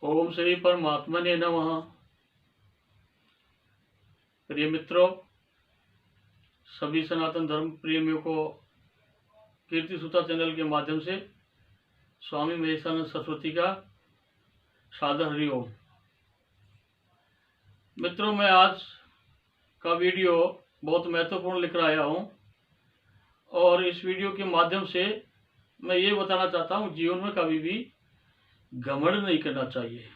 ओम श्री परमात्मा ने नमः। प्रिय मित्रों, सभी सनातन धर्म प्रेमियों को कीर्ति सुता चैनल के माध्यम से स्वामी महेशानंद सरस्वती का सादर हरिओम। मित्रों, मैं आज का वीडियो बहुत महत्वपूर्ण लेकर आया हूँ और इस वीडियो के माध्यम से मैं ये बताना चाहता हूँ, जीवन में कभी भी घमंड नहीं करना चाहिए,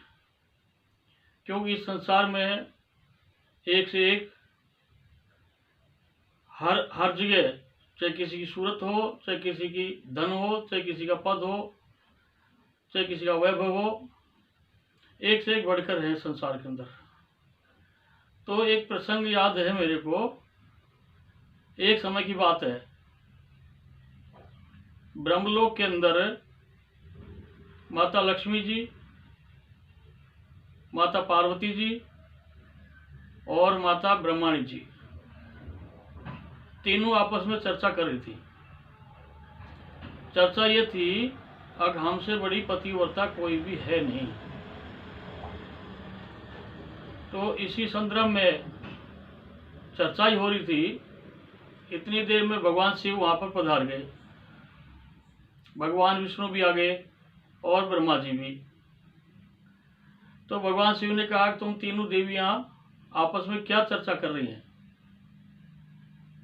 क्योंकि इस संसार में एक से एक हर जगह, चाहे किसी की सूरत हो, चाहे किसी की धन हो, चाहे किसी का पद हो, चाहे किसी का वैभव हो, एक से एक बढ़कर है संसार के अंदर। तो एक प्रसंग याद है मेरे को। एक समय की बात है, ब्रह्मलोक के अंदर माता लक्ष्मी जी, माता पार्वती जी और माता ब्रह्माणी जी तीनों आपस में चर्चा कर रही थी। चर्चा ये थी, अब हमसे बड़ी पतिव्रता कोई भी है नहीं। तो इसी संदर्भ में चर्चा ही हो रही थी। इतनी देर में भगवान शिव वहां पर पधार गए। भगवान विष्णु भी आ गए और ब्रह्मा जी भी। तो भगवान शिव ने कहा कि तुम तीनों देवियां आपस में क्या चर्चा कर रही हैं?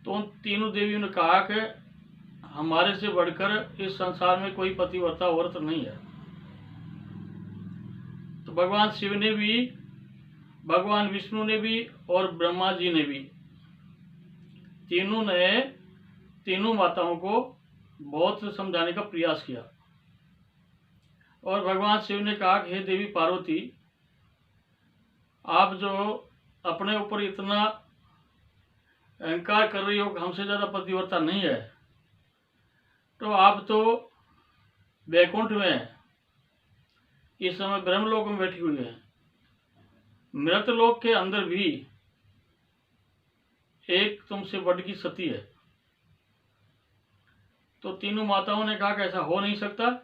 तो उन तीनों देवियों ने कहा कि हमारे से बढ़कर इस संसार में कोई पतिव्रता औरत नहीं है। तो भगवान शिव ने भी, भगवान विष्णु ने भी और ब्रह्मा जी ने भी, तीनों ने तीनों माताओं को बहुत समझाने का प्रयास किया। और भगवान शिव ने कहा कि हे देवी पार्वती, आप जो अपने ऊपर इतना अहंकार कर रही हो कि हमसे ज्यादा पतिव्रता नहीं है, तो आप तो वैकुंठ में हैं, इस समय ब्रह्मलोक में बैठी हुई है। मृतलोक के अंदर भी एक तुमसे बढ़ की सती है। तो तीनों माताओं ने कहा कि ऐसा हो नहीं सकता,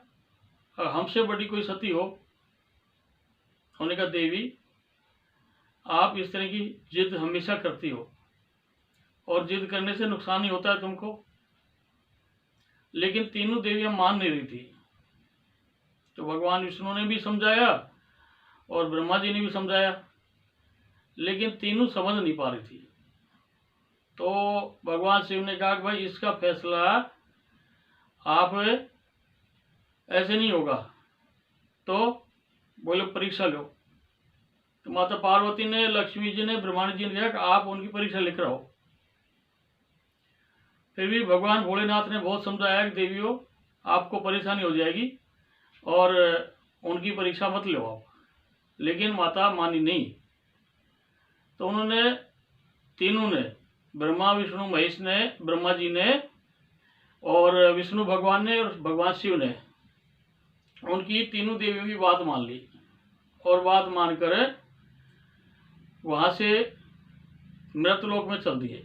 और हमसे बड़ी कोई सती हो। उन्होंने कहा देवी, आप इस तरह की जिद हमेशा करती हो और जिद करने से नुकसान ही होता है तुमको। लेकिन तीनों देवियां मान नहीं रही थी। तो भगवान विष्णु ने भी समझाया और ब्रह्मा जी ने भी समझाया, लेकिन तीनों समझ नहीं पा रही थी। तो भगवान शिव ने कहा कि भाई, इसका फैसला आप ऐसे नहीं होगा, तो बोले परीक्षा लो। तो माता पार्वती ने, लक्ष्मी जी ने, ब्रह्माणी जी ने कहा कि आप उनकी परीक्षा लेकर आओ। फिर भी भगवान भोलेनाथ ने बहुत समझाया कि देवियों, आपको परेशानी हो जाएगी और उनकी परीक्षा मत लो आप। लेकिन माता मानी नहीं। तो उन्होंने, तीनों ने, ब्रह्मा विष्णु महेश ने, ब्रह्मा जी ने और विष्णु भगवान ने और भगवान शिव ने उनकी तीनों देवियों की बात मान ली और बात मानकर वहां से मृतलोक में चल दिए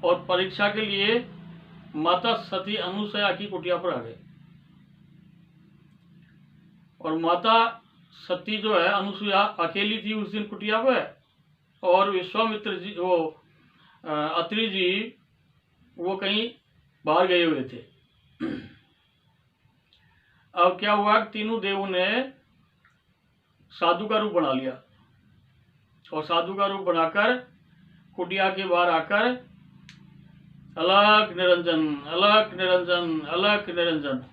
और परीक्षा के लिए माता सती अनुसया की कुटिया पर आ गए। और माता सती जो है, अनुसुया अकेली थी उस दिन कुटिया पे, और विश्वामित्र जी, वो अत्रि जी, वो कहीं बाहर गए हुए थे। अब क्या हुआ, तीनों देवों ने साधु का रूप बना लिया और साधु का रूप बनाकर कुटिया के बाहर आकर अलग निरंजन, अलग निरंजन, अलग निरंजन,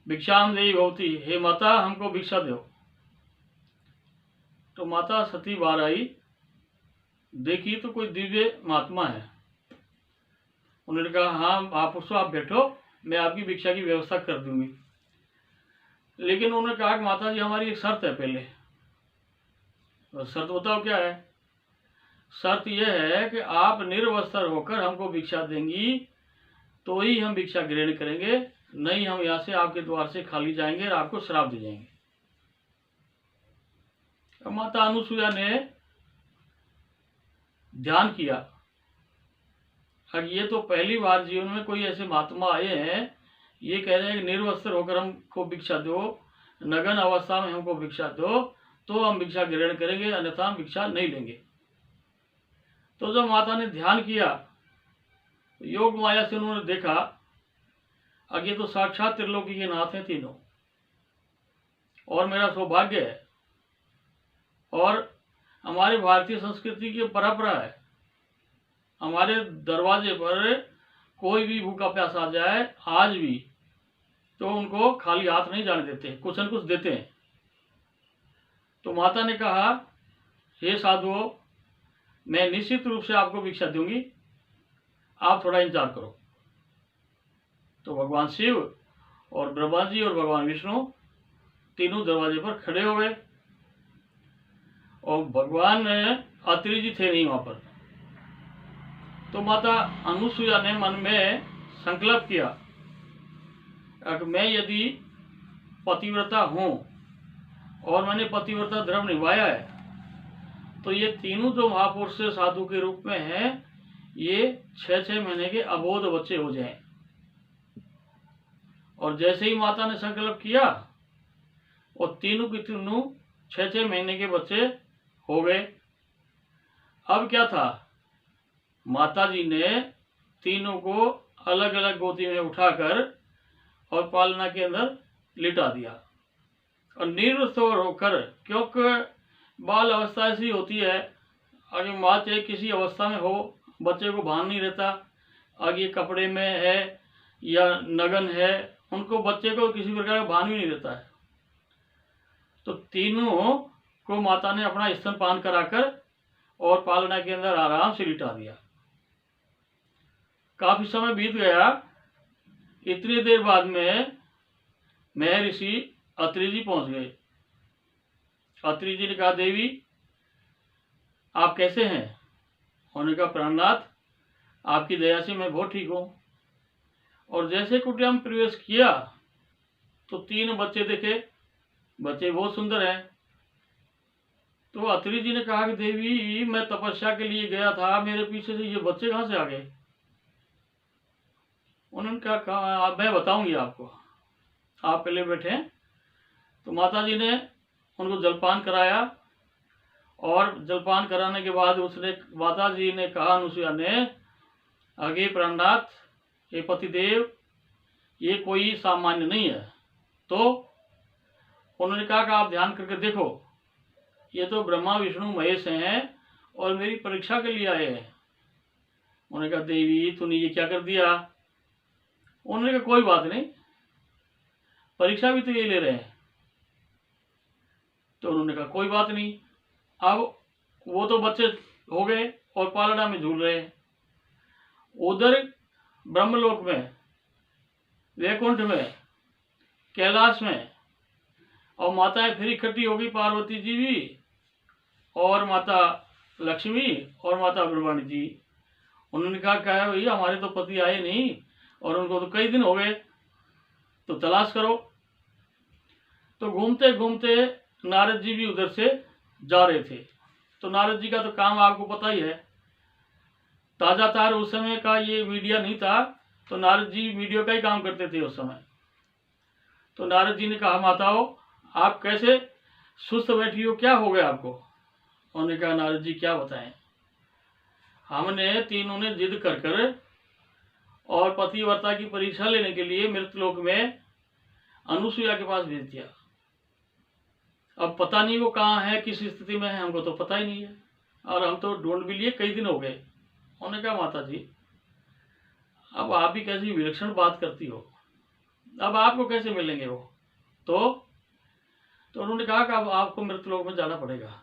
भिक्षाम देहि भवती, हे माता हमको भिक्षा दो। तो माता सती बाहर आई, देखी तो कोई दिव्य महात्मा है। उन्होंने कहा, हाँ आप उसको, आप बैठो, मैं आपकी भिक्षा की व्यवस्था कर दूंगी। लेकिन उन्होंने कहा कि माता जी, हमारी एक शर्त है पहले। तो शर्त बताओ क्या है? शर्त यह है कि आप निर्वस्त्र होकर हमको भिक्षा देंगी तो ही हम भिक्षा ग्रहण करेंगे, नहीं हम यहाँ से आपके द्वार से खाली जाएंगे और आपको श्राप दे जाएंगे। तो माता अनुसुया ने ध्यान किया, अब ये तो पहली बार जीवन में कोई ऐसे महात्मा आए हैं, ये कह रहे हैं कि निर्वस्त्र होकर हमको भिक्षा दो, नग्न अवस्था में हमको भिक्षा दो, तो हम भिक्षा ग्रहण करेंगे, अन्यथा हम भिक्षा नहीं लेंगे। तो जब माता ने ध्यान किया, योग माया से उन्होंने देखा, आगे तो साक्षात त्रिलोकी के नाथ हैं तीनों, और मेरा सौभाग्य है, और हमारी भारतीय संस्कृति की परंपरा है, हमारे दरवाजे पर कोई भी भूखा प्यासा आ जाए आज भी, तो उनको खाली हाथ नहीं जाने देते, कुछ न कुछ देते हैं। तो माता ने कहा, हे साधुओं, मैं निश्चित रूप से आपको भिक्षा दूंगी, आप थोड़ा इंतजार करो। तो भगवान शिव और ब्रह्मा जी और भगवान विष्णु तीनों दरवाजे पर खड़े हो गए, और भगवान अत्रि जी थे नहीं वहां पर। तो माता अनुसुईया ने मन में संकल्प किया कि मैं यदि पतिव्रता हूं और मैंने पतिव्रता धर्म निभाया है, तो ये तीनों जो महापुरुष साधु के रूप में हैं, ये 6-6 महीने के अबोध बच्चे हो जाएं। और जैसे ही माता ने संकल्प किया, और तीनों के तीनों 6-6 महीने के बच्चे हो गए। अब क्या था, माता जी ने तीनों को अलग अलग गोदी में उठाकर और पालना के अंदर लिटा दिया, और निर्वस्त्र होकर, क्योंकि बाल अवस्था ऐसी होती है, आगे माँ चाहे किसी अवस्था में हो, बच्चे को भान नहीं रहता, आगे कपड़े में है या नग्न है, उनको बच्चे को किसी प्रकार का भान भी नहीं रहता है। तो तीनों को माता ने अपना स्तनपान कराकर और पालना के अंदर आराम से लिटा दिया। काफी समय बीत गया। इतनी देर बाद में महर्षि अत्रि जी पहुंच गए। अत्रि जी ने कहा, देवी आप कैसे हैं? उन्होंने कहा, प्राणनाथ, आपकी दया से मैं बहुत ठीक हूं। और जैसे कुटिया में प्रवेश किया तो 3 बच्चे देखे, बच्चे बहुत सुंदर हैं। तो अत्रि जी ने कहा कि देवी, मैं तपस्या के लिए गया था, मेरे पीछे से ये बच्चे कहां से आ गए? उन्होंने कहा, मैं बताऊंगी आपको, आप पहले बैठे। तो माता जी ने उनको जलपान कराया, और जलपान कराने के बाद उसने, माता जी ने कहा, अनुसुईया ने, आगे प्राणनाथ, ये पतिदेव, ये कोई सामान्य नहीं है। तो उन्होंने कहा कि आप ध्यान करके देखो, ये तो ब्रह्मा विष्णु महेश हैं और मेरी परीक्षा के लिए आए हैं। उन्होंने कहा, देवी तूने ये क्या कर दिया? उन्होंने कहा, कोई बात नहीं, परीक्षा भी तो ये ले रहे हैं। तो उन्होंने कहा, कोई बात नहीं। अब वो तो बच्चे हो गए और पालना में झूल रहे हैं। उधर ब्रह्मलोक में, वैकुंठ में, कैलाश में, और माताएं फिर इकट्ठी होगी, पार्वती जी भी और माता लक्ष्मी और माता ब्रह्मणी जी। उन्होंने कहा, क्या है भैया, हमारे तो पति आए नहीं और उनको तो कई दिन हो गए, तो तलाश करो। तो घूमते घूमते नारद जी भी उधर से जा रहे थे। तो नारद जी का तो काम आपको पता ही है, ताजा तार उस समय का ये मीडिया नहीं था, तो नारद जी मीडिया का ही काम करते थे उस समय। तो नारद जी ने कहा, माताओं आप कैसे सुस्त बैठी हो, क्या हो गया आपको? उन्होंने कहा, नारद जी क्या बताएं, हमने तीनों ने जिद कर कर और पतिव्रता की परीक्षा लेने के लिए मृतलोक में अनुसुईया के पास भेज दिया। अब पता नहीं वो कहाँ है, किस स्थिति में है, हमको तो पता ही नहीं है, और हम तो ढूंढ भी लिए, कई दिन हो गए। उन्होंने कहा, माता जी अब आप भी कैसी विलक्षण बात करती हो, अब आपको कैसे मिलेंगे वो? तो उन्होंने कहा कि अब आपको मृतलोक में जाना पड़ेगा,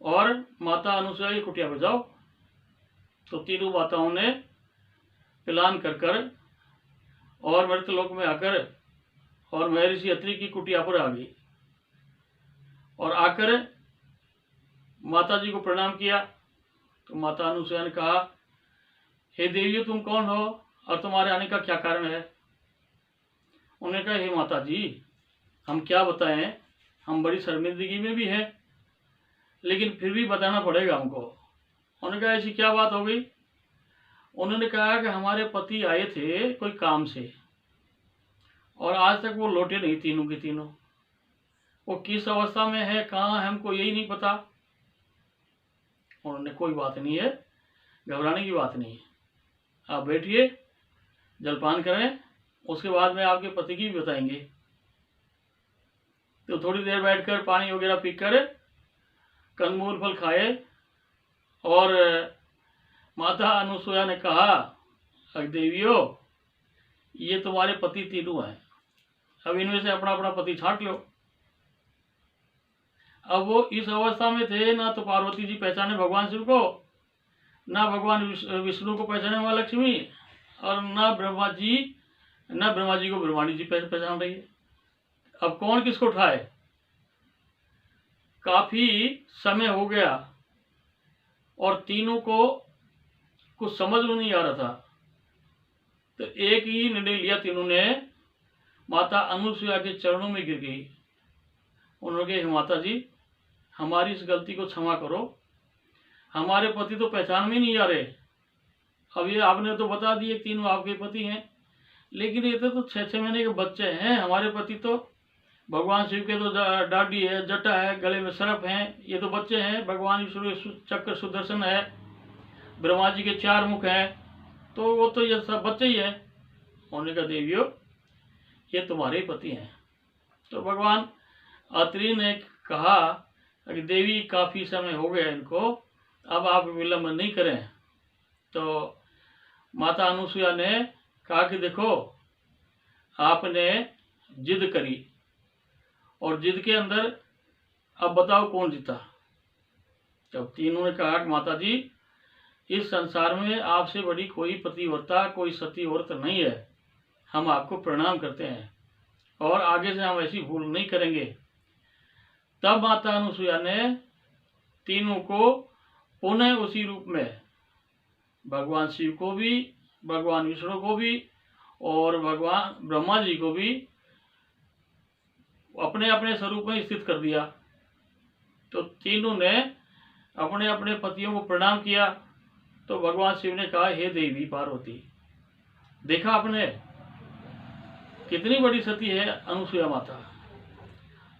और माता अनुसुईया की कुटिया पर जाओ। तो तीनों माताओं ने प्लान कर कर और मृतलोक में आकर और महर्षि अत्रि की कुटिया पर आ गई, और आकर माता जी को प्रणाम किया। तो माता अनुसुईया ने कहा, हे देवियों, तुम कौन हो और तुम्हारे आने का क्या कारण है? उन्होंने कहा, हे माता जी, हम क्या बताएं, हम बड़ी शर्मिंदगी में भी हैं, लेकिन फिर भी बताना पड़ेगा हमको। उन्होंने कहा, ऐसी क्या बात हो गई? उन्होंने कहा कि हमारे पति आए थे कोई काम से और आज तक वो लौटे नहीं, तीनों के तीनों। वो किस अवस्था में है, कहाँ है, हमको यही नहीं पता। उन्होंने कोई बात नहीं है, घबराने की बात नहीं है, आप बैठिए, जलपान करें, उसके बाद में आपके पति की भी बताएंगे। तो थोड़ी देर बैठकर पानी वगैरह पीकर कंदमूल फल खाए और माता अनुसुया ने कहा, अरे देवियों, ये तुम्हारे पति तीनों हैं, अब इनमें से अपना अपना पति छांट लो। अब वो इस अवस्था में थे, ना तो पार्वती जी पहचाने भगवान शिव को, ना भगवान विष्णु को पहचाने माँ लक्ष्मी, और ना ब्रह्मा जी को ब्रह्माणी जी पहचान रही है। अब कौन किसको उठाए? काफी समय हो गया और तीनों को कुछ समझ में नहीं आ रहा था। तो एक ही निर्णय लिया तीनों ने, माता अनुसुया के चरणों में गिर गई। उन्होंने कहा, माता जी, हमारी इस गलती को क्षमा करो, हमारे पति तो पहचान में नहीं आ रहे। अब ये आपने तो बता दिए तीनों आपके पति हैं, लेकिन ये तो 6-6 महीने के बच्चे हैं। हमारे पति तो भगवान शिव के तो दाढ़ी है, जटा है, गले में सर्प हैं, ये तो बच्चे हैं। भगवान विष्णु चक्र सुदर्शन है, ब्रह्मा जी के 4 मुख हैं, तो वो तो ये सब बच्चे ही है। उन्होंने कहा, देवियों, ये तुम्हारे पति हैं। तो भगवान अत्रि ने कहा कि देवी, काफी समय हो गया इनको, अब आप विलंब नहीं करें। तो माता अनुसुया ने कहा कि देखो, आपने जिद करी और जिद के अंदर अब बताओ कौन जीता। तब तीनों ने कहा कि माता जी, इस संसार में आपसे बड़ी कोई पतिव्रता, कोई सती औरत नहीं है। हम आपको प्रणाम करते हैं और आगे से हम ऐसी भूल नहीं करेंगे। तब माता अनुसुया ने तीनों को पुनः उसी रूप में, भगवान शिव को भी, भगवान विष्णु को भी और भगवान ब्रह्मा जी को भी अपने अपने स्वरूप में स्थित कर दिया। तो तीनों ने अपने अपने पतियों को प्रणाम किया। तो भगवान शिव ने कहा, हे देवी पार्वती, देखा आपने कितनी बड़ी सती है अनुसुया माता।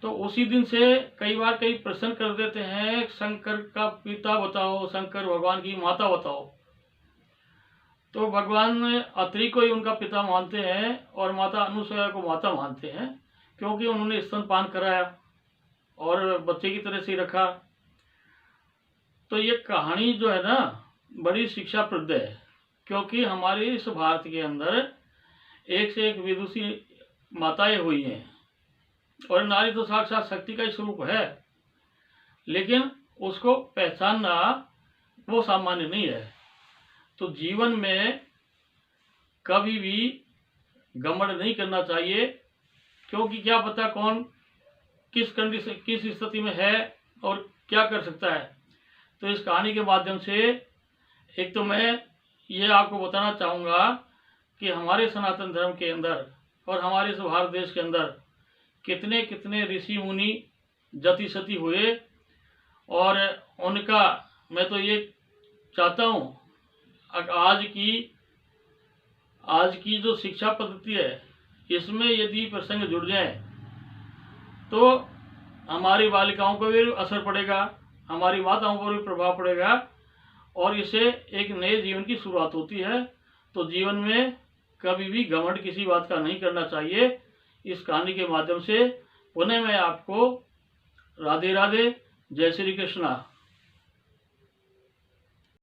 तो उसी दिन से कई बार कई प्रश्न कर देते हैं, शंकर का पिता बताओ, शंकर भगवान की माता बताओ। तो भगवान अत्रि को ही उनका पिता मानते हैं और माता अनुसुया को माता मानते हैं, क्योंकि उन्होंने स्तनपान कराया और बच्चे की तरह से रखा। तो ये कहानी जो है ना, बड़ी शिक्षाप्रद है, क्योंकि हमारे इस भारत के अंदर एक से एक विदुषी माताएं हुई हैं और नारी तो साक्षात शक्ति का ही स्वरूप है, लेकिन उसको पहचानना वो सामान्य नहीं है। तो जीवन में कभी भी घमंड नहीं करना चाहिए, क्योंकि क्या पता कौन किस कंडीशन, किस स्थिति में है और क्या कर सकता है। तो इस कहानी के माध्यम से एक तो मैं ये आपको बताना चाहूँगा कि हमारे सनातन धर्म के अंदर और हमारे इस भारत देश के अंदर कितने कितने ऋषि मुनि जति सती हुए, और उनका मैं तो ये चाहता हूँ आज की जो शिक्षा पद्धति है, इसमें यदि प्रसंग जुड़ जाए तो हमारी बालिकाओं पर भी असर पड़ेगा, हमारी माताओं पर भी प्रभाव पड़ेगा और इससे एक नए जीवन की शुरुआत होती है। तो जीवन में कभी भी घमंड किसी बात का नहीं करना चाहिए। इस कहानी के माध्यम से पुनः मैं आपको राधे राधे, जय श्री कृष्णा।